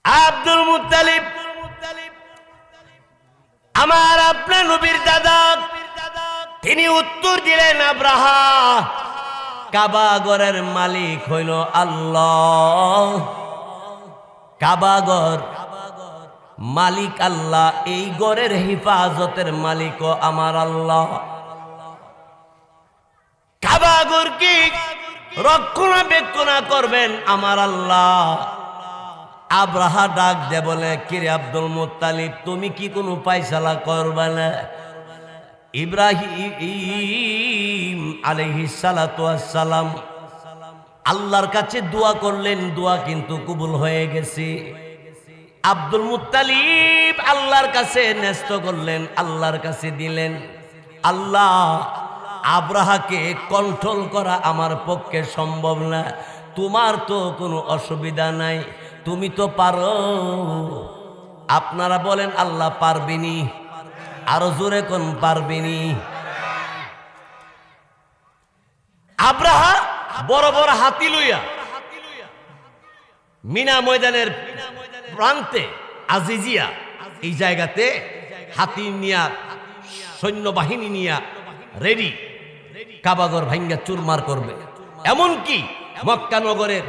Abdul Muttalib আমার আপনার নবীর দাদা, তিনি উত্তর দিলেন, আব্রাহা, কাবা ঘরের মালিক হইল আল্লাহ। কাবা ঘর মালিক আল্লাহ, এই ঘরের হিফাজতের মালিকও আমার আল্লাহ। কাবা ঘর কি রক্ষণাবেক্ষণা করবেন আমার আল্লাহ। আব্রাহা ডাক দে বলে, কিরে আব্দুল মুত্তালিব, তুমি কি কোনো ফায়সালা করবে না? ইব্রাহিম আলাইহিস সালাতু ওয়াস সালাম আল্লাহর কাছে দোয়া করলেন, দোয়া কিন্তু কবুল হয়ে গেছে। আব্দুল মুত্তালিব আল্লাহর কাছে ন্যস্ত করলেন, আল্লাহর কাছে দিলেন। আল্লাহ, আব্রাহাকে কন্ট্রোল করা আমার পক্ষে সম্ভব না, তোমার তো কোনো অসুবিধা নাই, তুমি তো পারো। আপনারা বলেন আল্লাহ পারবেনি? আরো জোরে কোন পারবেনি? আব্রাহা বড় বড় হাতি লইয়া মিনা ময়দানের প্রান্তে আজিজিয়া, এই জায়গাতে হাতি নিয়া, সৈন্যবাহিনী নিয়া রেডি, কাবাগর ভাঙ্গা চুরমার করবে। এমনকি মক্কা নগরের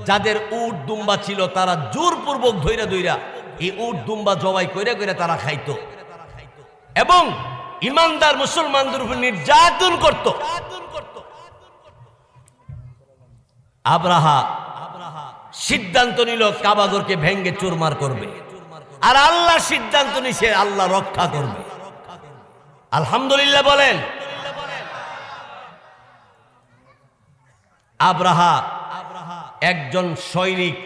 যাদের উট দুম্বা ছিল, তারা জোরপূর্বক ধইরা ধইরা এই উট দুম্বা জবাই কইরা কইরা তারা খাইতো এবং ইমানদার মুসলমানদের উপর নির্যাতন করত। আব্রাহা সিদ্ধান্ত নিল কাবাগরকে ভেঙ্গে চুরমার করবে, আর আল্লাহ সিদ্ধান্ত নিছে আল্লাহ রক্ষা করবে। আলহামদুলিল্লাহ বলেন। আব্রাহা একজন সৈনিক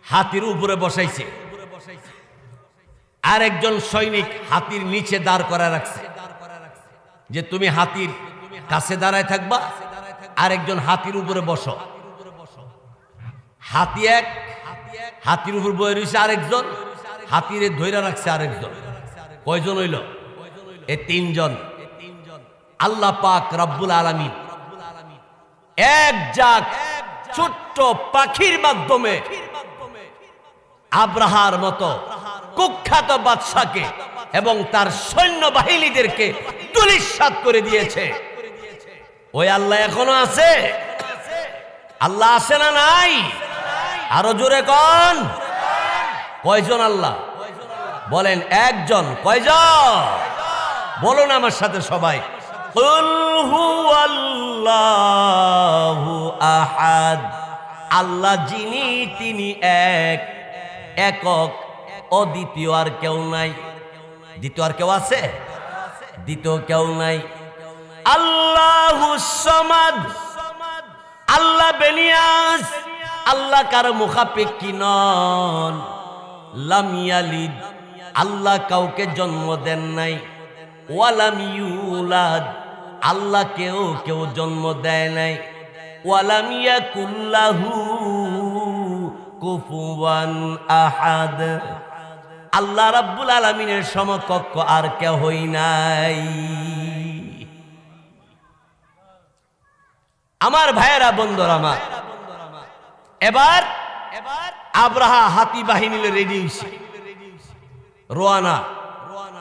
হাতির উপরে বসাইছে, আর একজন সৈনিক হাতির নিচে দাঁড় করা রাখছে, যে তুমি হাতির কাছে দাঁড়ায় থাকবা, আর একজন হাতির উপরে বসো। হাতি এক, হাতির উপর বয়ে রয়েছে আরেকজন, হাতিরে ধৈরা রাখছে আরেকজন। কয়জন হইল? এ তিনজন। আল্লাহ পাক রব্বুল আলামিন এক জাক ছোট্ট পাখির মাধ্যমে আব্রাহার মতো কুখ্যাত বাদশাকে এবং তার সৈন্যবাহিনীদেরকে ধূলিসাৎ করে দিয়েছে। ওই আল্লাহ এখনো আছে? আল্লাহ আছে না নাই? আরো জোরে কোন? কয়জন আল্লাহ? বলেন একজন। কয়জন? বলুন আমার সাথে সবাই, কুল হুয়াল্লাহু আহাদ। আল্লাহ যিনি, তিনি এক, একক, অদ্বিতীয়, আর কেউ নাই। দ্বিতীয় আর কেউ আছে? দ্বিতীয় কেউ নাই। আল্লাহুস সামাদ, আল্লাহ বেনিয়াস, আল্লাহ কারো মুখাপেক্ষী নন। লাম ইয়ালিদ, আল্লাহ কাউকে জন্ম দেন নাই। ওয়ালাম ইউলাদ, আল্লাহ কেউ জন্ম দেয় নাই। ওয়ালাম ইয়াকুল লাহু কুফুয়ান আহাদ, আল্লাহ রাব্বুল আলামিনের সমকক্ষ আর কেউই নাই। আমার ভাইয়েরা, বন্ধুরা আমার, এবার আব্রাহা হাতি বাহিনী রেডি হইছে, রওনা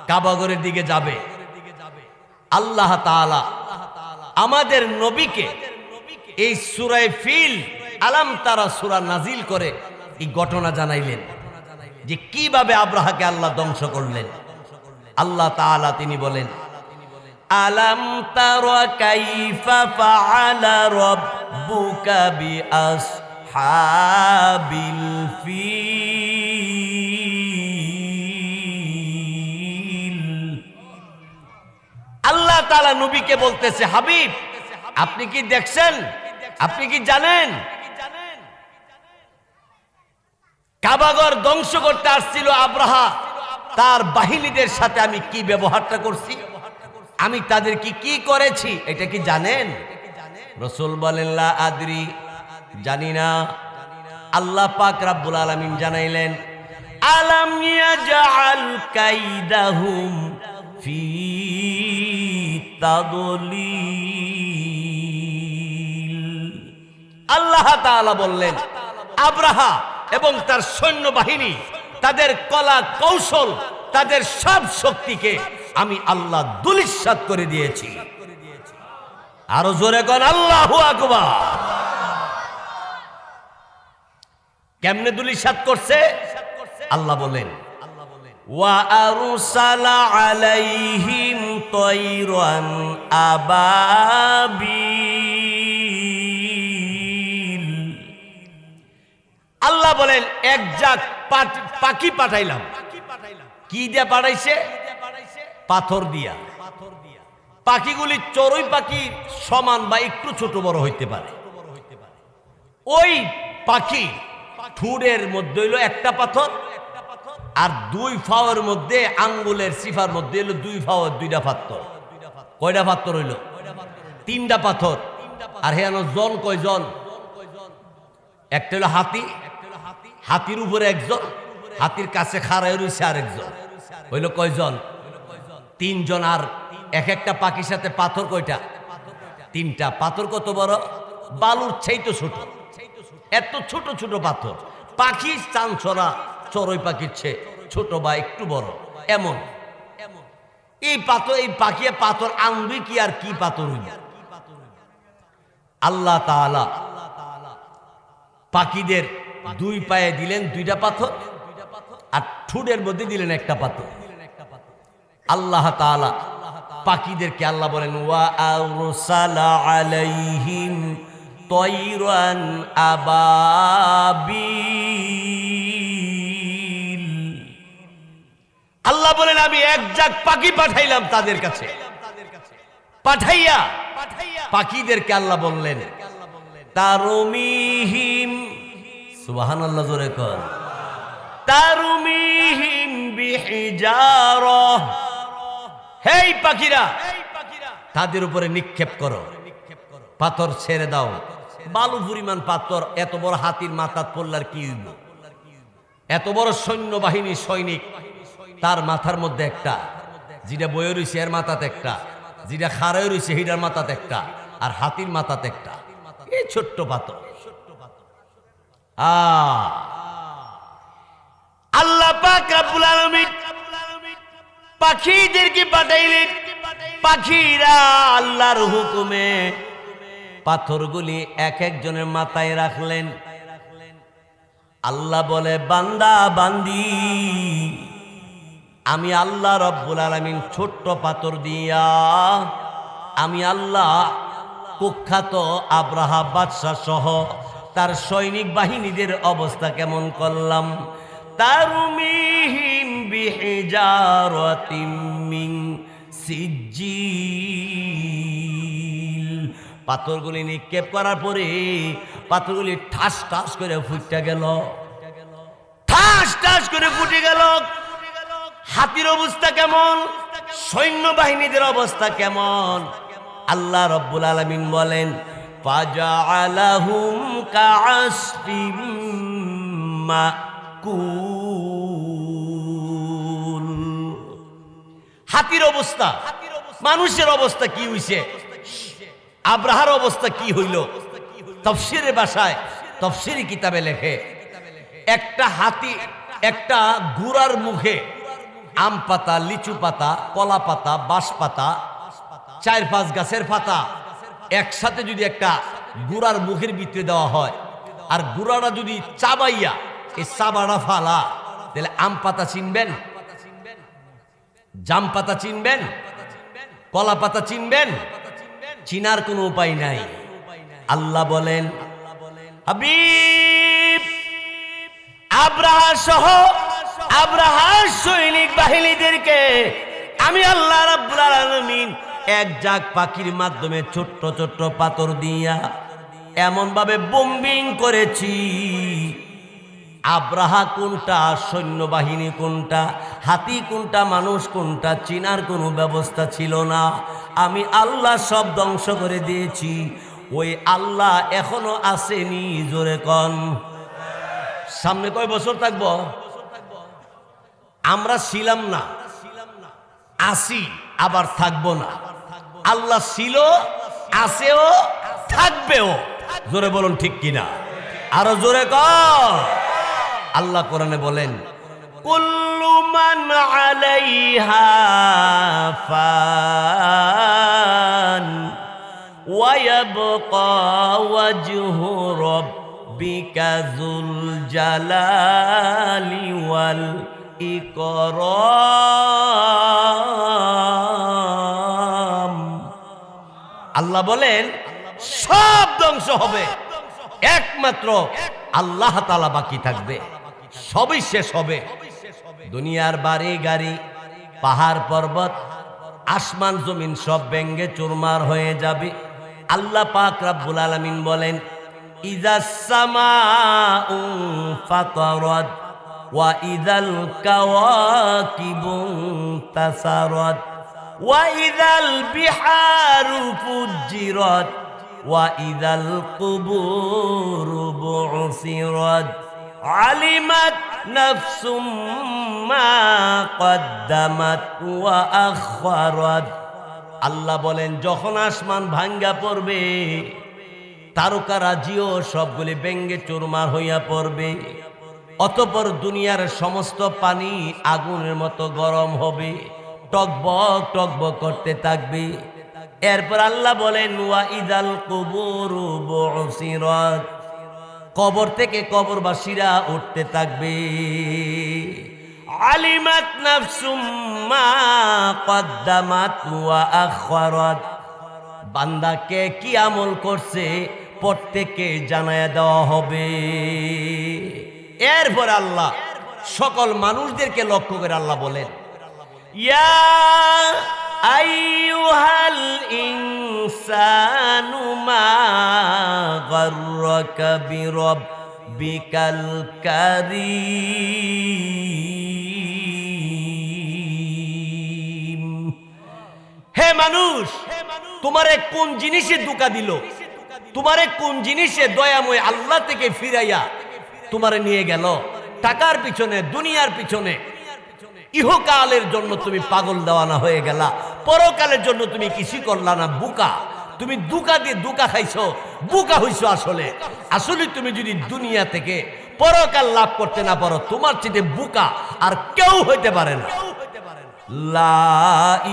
কাবাগরের দিকে যাবে। আল্লাহ তাআলা আমাদের নবীকে এই সূরা ফিল, আলাম তারা সূরা নাজিল করে এই ঘটনা জানাইলেন যে কিভাবে আব্রাহাকে আল্লাহ ধ্বংস করলেন। আল্লাহ তাআলা তিনি বলেন, আলাম তারা কাইফা ফাআলা রাব্বুকা বিআসহাবিল ফিল। আল্লাহ তাআলা নবীকে বলতেছে, হাবিব, আপনি কি দেখছেন, আপনি কি জানেন কাবাগর ধ্বংস করতে আসছিল আব্রাহা, তার বাহিনীদের সাথে আমি কি ব্যবহারটা করছি, আমি তাদের কি করেছি, এটা কি জানেন? রাসূল বলেন, লা আদরি, জানি না। আল্লাহ পাক রব্বুল আলামিন জানাইলেন, আলাম ইয়াজআল কাইদাহুম ফি তাদলিল। আল্লাহ তাআলা বললেন, আব্রাহা এবং তার সৈন্যবাহিনী, তাদের কলা কৌশল, তাদের সব শক্তিকে আমি আল্লাহ ধূলিসাৎ করে দিয়েছি। আরো জোরে কোন আল্লাহু আকবার। কেমনে ধূলিসাৎ করছে আল্লাহ বলেন, ওয়া আরসালা আলাইহিম তায়রান আবাবিল। আল্লাহ বলেন এক জাত পাখি পাঠাইলাম। কি দিয়ে পাঠাইছে? পাথর দিয়া। পাখিগুলি চড়ুই পাখি সমান বা একটু ছোট বড় হইতে পারে। ওই পাখি ঠুঁড়ের মধ্যে হইল একটা পাথর, আর দুই ফাওয়ের মধ্যে আঙ্গুলের সিফার মধ্যে হইল দুই ফাওয়ের দুইটা পাথর। কয়টা পাথর হইল? তিনটা পাথর। আর হেন জন কয়জন? একটা হইল হাতি, হাতির উপরে একজন, হাতির কাছে খাড়ায় রয়েছে আরেকজন, হইল কয়জন? তিনজন। আর এক একটা পাখির সাথে পাথর কয়টা? তিনটা। পাথর কত বড়? বালুর চাইতে ছোট। এত ছোট ছোট পাথর। পাখি চাঁদছড়া চড়ুই পাখির চেয়ে ছোট বা একটু বড় এমন। এই পাথর, এই পাখি পাথর আনবি কি আর কি পাথর হইল? আল্লাহ তাআলা পাখিদের দুই পায়ে দিলেন দুইটা পাথর, আর ঠুঁটের মধ্যে দিলেন একটা পাথর। আল্লাহ তাআলা পাখিদেরকে আল্লাহ বলেন, ওয়া আরসালা আলাইহিম তায়রান আবাবিল। আল্লাহ বলেন আমি এক জাত পাখি পাঠাইলাম তাদের কাছে। পাঠাইয়া পাখিদেরকে আল্লাহ বললেন, তারমিহিম, সুবহানাল্লাহ জোরে কর, তারমিহিম বিহিজারাহ। হেই পাখিরা, তাদের উপরে নিক্ষেপ করো, পাথর ছেড়ে দাও। বালু পরিমাণ পাথর এত বড় হাতির মাথাত পড়লার কি হইব? এত বড় সৈন্যবাহিনী সৈনিক, তার মাথার মধ্যে একটা, যেটা বয়ে রয়েছে এর মাথাতে একটা, যেটা খাড়ায় রয়েছে হিডার মাথাতে একটা, আর হাতির মাথাতে একটা। এই ছোট্ট পাথর। আল্লাহ পাক রব্বুল আলামিন পাখিদেরকে পাঠাইলেন। পাখিরা আল্লাহর হুকুমে পাথরগুলি এক একজনের মাথায় রাখলেন। আল্লাহ বলে, বান্দা বান্দি, আমি আল্লাহ রব্বুল আলামিন ছোট্ট পাথর দিয়া আমি আল্লাহ কুখ্যাত আব্রাহা বাদশাহ সহ তার সৈনিক বাহিনীদের অবস্থা কেমন করলাম। তারমিহিম বিহিজারাতিম মিন সিজ্জিল। পাথরগুলি নিক্ষেপ করার পরে পাথরগুলি ঠাস ঠাস করে ফুটে গেল, ঠাস ঠাস করে ফুটে গেল। হাতির অবস্থা কেমন? সৈন্যবাহিনীদের অবস্থা কেমন? আল্লাহ রব্বুল আলামিন বলেন, ফাজআলাহুম কাআসফিম মাকুল। হাতির অবস্থা, মানুষের অবস্থা কি হইছে? আব্রাহার অবস্থা কি হইল? তাফসীরের ভাষায়, তাফসীরি কিতাবে লেখে, একটা হাতি একটা ঘোড়ার মুখে আম পাতা, লিচু পাতা, কলা পাতা, বাঁশ পাতা, 4-5 গাছের পাতা একসাথে যদি একটা গুড়ার মুখের ভিতরে দেওয়া হয়, আর গুড়াটা যদি চাবাইয়া এই চাবাটা ফালা, তাহলে আম পাতা চিনবেন, জাম পাতা চিনবেন, কলা পাতা চিনবেন? চিনার কোনো উপায় নাই। আল্লাহ বলেন, হাবিব আব্রাহা সহ আব্রাহার সৈনিক বাহিনীদেরকে আমি আল্লাহ রাব্বুল আলামিন এক জাক পাখির মাধ্যমে ছোট্ট ছোট্ট পাথর দিয়া এমন ভাবে বোম্বিং করেছি, আব্রাহা কোনটা, সৈন্যবাহিনী কোনটা, হাতি কোনটা, মানুষ কোনটা, চিনার কোনো ব্যবস্থা ছিল না। আমি আল্লাহ সব ধ্বংস করে দিয়েছি। ওই আল্লাহ এখনো আসেনি। জোরে কন, সামনে কয় বছর থাকবো? আমরা ছিলাম না, আসি, আবার থাকবো না। আল্লাহ ছিল, আছেও, থাকবেও। জোরে বলুন ঠিক কিনা? আরো জোরে কর। আল্লাহ কোরআনে বলেন কুল্লু মান আলাইহা ফান ওয়া ইয়াবকা ওয়াজহু রাব্বিকা যুল জালালি ওয়াল ইকরাম। আল্লাহ বলেন সব ধ্বংস হবে, একমাত্র আল্লাহ তাআলা বাকি থাকবে, সবই শেষ হবে। দুনিয়ার বাড়ি গাড়ি, পাহাড় পর্বত, আসমান জমিন সব ভেঙ্গে চুরমার হয়ে যাবে। আল্লাহ পাক রব্বুল আলামিন বলেন ইযাস সামাউ ফাতারাত ওয়া ইযাল কাওয়াকিবু তাসারাত ওয়া ইযাল বিহারু ফুজ্জিরাত ওয়া ইযাল কুবুরু বু'সিরাত আলিমাত নাফসুম মা কদ্দামাত ওয়া আখখারাত। আল্লাহ বলেন যখন আসমান ভাঙ্গা পড়বে, তারকারাজিও সবগুলি ব্যঙ্গে চুরমার হইয়া পড়বে। অতঃপর দুনিয়ার সমস্ত পানি আগুনের মতো গরম হবে, টকবক টকবক করতে থাকবে। এরপর আল্লাহ বলেন ওয়া ইদাল কুবুরু বু'সিরাত, কবর থেকে কবরবাসীরা উঠতে থাকবে। আলিমাত নাফসুম মা কদ্দামাত ওয়া আখখারাত, বান্দাকে কি আমল করছে প্রত্যেককে জানায়া দেওয়া হবে। এরপর আল্লাহ সকল মানুষদেরকে লক্ষ্য করে আল্লাহ বলেন ইয়া আইয়ুহাল ইনসানু মা গাররাকা বিরাব্বিকাল কারীম। হে মানুষ, তোমারে কোন জিনিসে ধোঁকা দিল, তোমারে কোন জিনিসে দয়াময় আল্লাহ থেকে ফিরাইয়া তোমারে নিয়ে গেল টাকার পিছনে, দুনিয়ার পিছনে। ইহকালের জন্য তুমি পাগল দেওয়ানা হয়ে গেলা, পরকালের জন্য তুমি কিছু করলা না, বুকা। তুমি দুকা দিয়ে দুকা খাইছো, বুকা হইছো। আসলে আসলে তুমি যদি দুনিয়া থেকে পরকাল লাভ করতে না পারো, তোমার চেয়ে বুকা আর কেউ হইতে পারে না। লা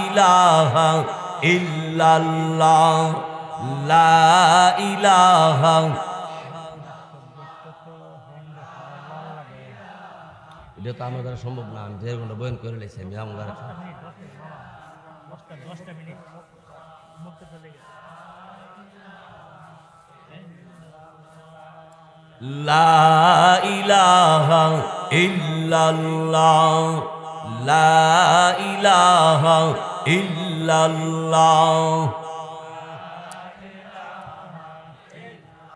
ইলাহা ইল্লাল্লাহ, লা ইলাহা। এটা তো আমার দ্বারা সম্ভব না, আমি 1.5 ঘন্টা বয়ান করে লেছি। আমি আমার দ্বারা লা ইলাহা ইল্লাল্লাহ, লা ইলাহা ইল্লাল্লাহ।